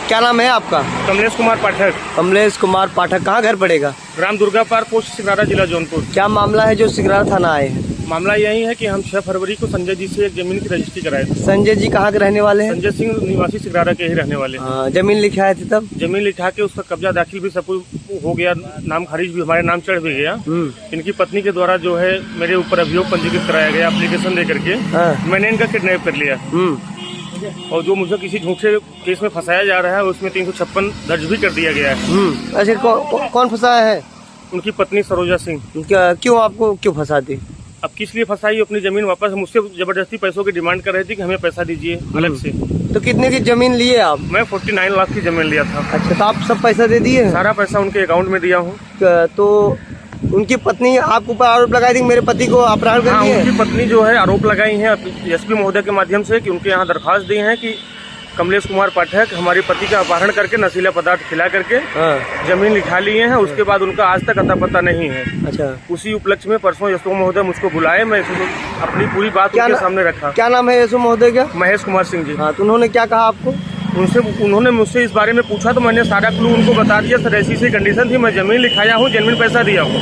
क्या नाम है आपका? कमलेश कुमार पाठक। कमलेश कुमार पाठक। कहाँ घर पड़ेगा? ग्राम दुर्गा पार, पोस्ट सिगरारा, जिला जौनपुर। क्या मामला है जो सिगरारा थाना आए हैं? मामला यही है कि हम 6 फरवरी को संजय जी से एक जमीन की रजिस्ट्री कराए थे। संजय जी कहाँ के रहने वाले हैं? संजय सिंह निवासी सिगरारा के ही रहने वाले हैं। जमीन लिखाए थे तब? जमीन लिखा के उसका कब्जा दाखिल भी सब कुछ हो गया, नाम खारिज भी हमारे नाम चढ़ भी गया। इनकी पत्नी के द्वारा जो है मेरे ऊपर अभियोग पंजीकृत कराया गया एप्लीकेशन दे करके। मैंने इनका किडनैप कर लिया और जो मुझे किसी झूठे केस में फंसाया जा रहा है उसमें 356 दर्ज भी कर दिया गया है। अच्छा, कौन फंसाया है? उनकी पत्नी सरोजा सिंह। क्यों आपको क्यों फंसा दी? अब किस लिए फंसाई? अपनी जमीन वापस मुझसे जबरदस्ती पैसों की डिमांड कर रही थी कि हमें पैसा दीजिए अलग से। तो कितने की जमीन लिए आप? मैं 49 लाख की जमीन लिया था। अच्छा, तो आप सब पैसा दे दिए? सारा पैसा उनके अकाउंट में दिया हूँ। तो उनकी पत्नी आपके ऊपर आरोप लगाई थी मेरे पति को अपहरण कर दिया? उनकी पत्नी जो है आरोप लगाई है एसपी महोदय के माध्यम से कि उनके यहाँ दरखास्त दी है कि कमलेश कुमार पाठक हमारे पति का अपहरण करके नशीला पदार्थ खिला करके जमीन लिखा लिए हैं। उसके बाद उनका आज तक अता पता नहीं है। अच्छा, उसी उपलक्ष्य में परसों यशो महोदय मुझको बुलाए, मैं अपनी पूरी बात उनके सामने रखा। क्या नाम है यशो महोदय का? महेश कुमार सिंह जी। हाँ, तो उन्होंने क्या कहा आपको? उन्होंने मुझसे इस बारे में पूछा तो मैंने सारा क्लू उनको बता दिया। सर ऐसी कंडीशन थी, मैं जमीन लिखाया हूँ, जमीन पैसा दिया हूँ।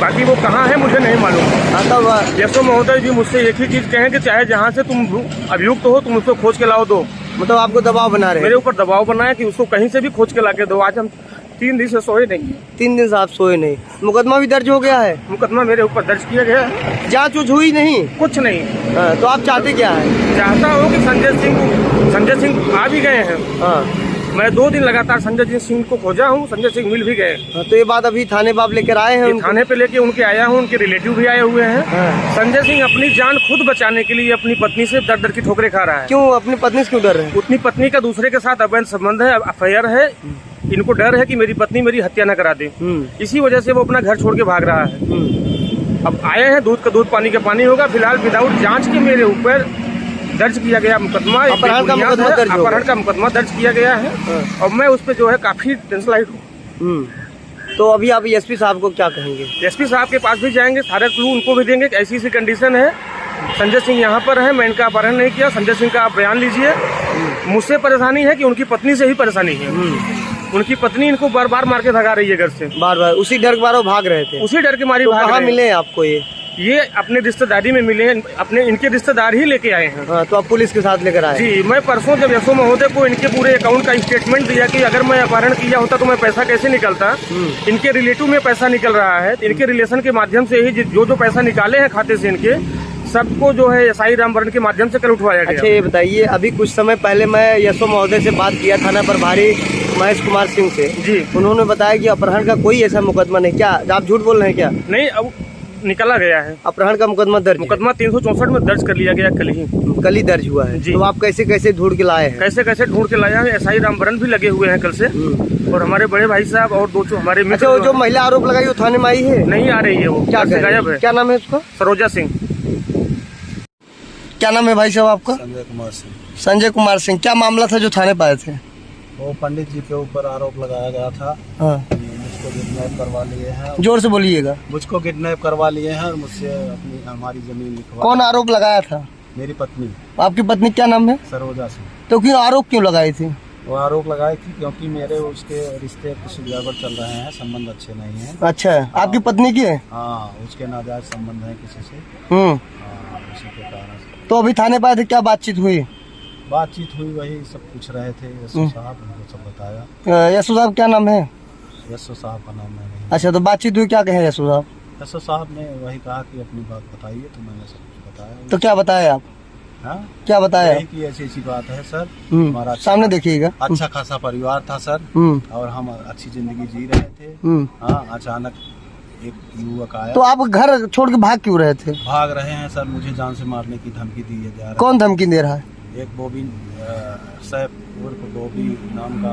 बाकी वो कहाँ है मुझे नहीं मालूम। यशो महोदय जी मुझसे एक ही चीज कहें कि चाहे जहाँ से तुम अभियुक्त हो तुम उसको खोज के लाओ दो। मतलब आपको दबाव बना रहे? मेरे ऊपर दबाव बनाया कि उसको कहीं से भी खोज के लाके दो। आज हम 3 दिन से सोए नहीं। 3 दिन से आप सोए नहीं? मुकदमा भी दर्ज हो गया है? मुकदमा मेरे ऊपर दर्ज किया गया है। जांच उच हुई नहीं? कुछ नहीं। तो आप चाहते क्या है? चाहता हूँ कि संजय सिंह आ भी गए हैं। मैं 2 दिन लगातार संजय सिंह को खोजा हूँ, संजय सिंह मिल भी गए। तो ये बात अभी थाने बाप लेकर आए हैं? थाने पे लेके उनके आया हूँ, उनके रिलेटिव भी आए हुए हैं। संजय सिंह अपनी जान खुद बचाने के लिए अपनी पत्नी से दर दर की ठोकरें खा रहा है। क्यों? अपनी पत्नी से क्यों डर रहे हैं? अपनी पत्नी का दूसरे के साथ अवैध संबंध है, अफेयर है। इनको डर है कि मेरी पत्नी मेरी हत्या न करा दे। इसी वजह से वो अपना घर छोड़ के भाग रहा है। अब आए हैं, दूध का दूध पानी का पानी होगा। फिलहाल विदाउट जांच के मेरे ऊपर दर्ज किया गया मुकदमा, अपहरण का मुकदमा दर्ज किया गया है। और मैं उस पर जो है काफी टेंशनाइट हूँ। तो अभी आप एसपी साहब को क्या कहेंगे? एसपी साहब के पास भी जाएंगे, सारे क्लू उनको भी देंगे कि ऐसी ऐसी कंडीशन है, संजय सिंह यहाँ पर है, मैं इनका अपहरण नहीं किया। संजय सिंह का आप बयान लीजिए। मुझसे परेशानी है कि उनकी पत्नी से ही परेशानी है। उनकी पत्नी इनको बार बार मार के भगा रही है घर से। बार बार उसी डर के मारे भाग रहे थे? उसी डर के मारे भाग रहे हैं। मिले आपको? ये अपने रिश्तेदारी में मिले हैं, अपने इनके रिश्तेदार ही लेके आए हैं। तो आप पुलिस के साथ लेकर आए? जी, मैं परसों जब यशो महोदय को इनके पूरे अकाउंट का स्टेटमेंट दिया कि अगर मैं अपहरण किया होता तो मैं पैसा कैसे निकलता। इनके रिलेटिव में पैसा निकल रहा है, तो इनके रिलेशन के माध्यम से ही जो पैसा निकाले हैं खाते से इनके सबको जो है एसआई रामवरण के माध्यम से कल उठवाया गया। अच्छा, ये बताइए, अभी कुछ समय पहले मैं यशो महोदय से बात किया थाना प्रभारी महेश कुमार सिंह से। जी, उन्होंने बताया कि अपहरण का कोई ऐसा मुकदमा नहीं। क्या आप झूठ बोल रहे हैं? क्या नहीं, अब निकला गया है अपहरण का मुकदमा दर्ज? मुकदमा 364 में दर्ज कर लिया गया, कल ही दर्ज हुआ है। जी। तो आप कैसे कैसे ढूंढ के लाए हैं? कैसे ढूंढ के लाया है? एसआई रामवरण भी लगे हुए हैं कल से, और हमारे बड़े भाई साहब और 2 हमारे मित्र। अच्छा, जो महिला आरोप लगाई वो थाने में आई है? नहीं आ रही है, वो क्या गायब है। क्या नाम है उसका? सरोजा सिंह। क्या नाम है भाई साहब आपका? संजय कुमार सिंह। संजय कुमार सिंह। क्या मामला था जो थाने पे आए थे? वो पंडित जी के ऊपर आरोप लगाया गया था। मुझको किडनैप करवा लिए हैं। जोर से बोलिएगा। मुझको किडनैप करवा लिए हैं और मुझसे हमारी जमीन लिखवा। कौन आरोप लगाया था? मेरी पत्नी। आपकी पत्नी क्या नाम है? सरोजा सिंह। तो क्यों आरोप क्यों लगाई थी? वो आरोप लगाई थी क्योंकि मेरे उसके रिश्ते कुछ गड़बड़ चल रहे हैं, संबंध अच्छे नहीं हैं। अच्छा, आपकी पत्नी की है? हाँ, उसके नाजायज संबंध है किसी से। उसी के कारण। तो अभी थाने पर आए थे, क्या बातचीत हुई? बातचीत हुई, वही सब पूछ रहे थे यशो साहब, उनको सब बताया। यशो साहब क्या नाम है? यशो साहब का नाम है। अच्छा, तो बातचीत हुई, क्या कहे यशो साहब? यशो साहब ने वही कहा कि अपनी बात बताइए, तो मैंने सब कुछ बताया। तो क्या बताया आप? हाँ, क्या बताया? कि ऐसी बात है सर, हमारा सामने देखिएगा। अच्छा खासा परिवार था सर, और हम अच्छी जिंदगी जी रहे थे। हाँ, अचानक एक युवक आया। तो आप घर छोड़ के भाग क्यों रहे थे? भाग रहे हैं सर, मुझे जान से मारने की धमकी दी जा रही है। कौन धमकी दे रहा है? एक बॉबी सैफ उर्फ बॉबी नाम का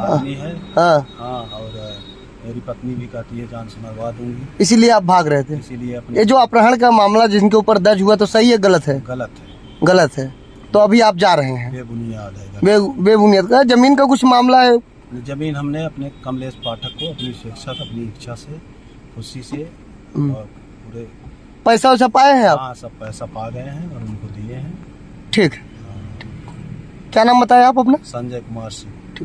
आदमी है। हाँ, और मेरी पत्नी भी कहती है जान से मरवा दूंगी। इसीलिए आप भाग रहे थे? इसीलिए ये जो अपहरण का मामला जिनके ऊपर दर्ज हुआ, तो सही है गलत है? गलत है। गलत है। तो अभी आप जा रहे हैं? बेबुनियाद है। बेबुनियाद का जमीन का कुछ मामला है? जमीन हमने अपने कमलेश पाठक को अपनी स्वेच्छा से, अपनी इच्छा से, खुशी से, और पूरे पैसा वैसा पाए हैं आप? हाँ, सब पैसा पा गए हैं और उनको दिए हैं। ठीक। क्या नाम बताया आप अपना? संजय कुमार सिंह।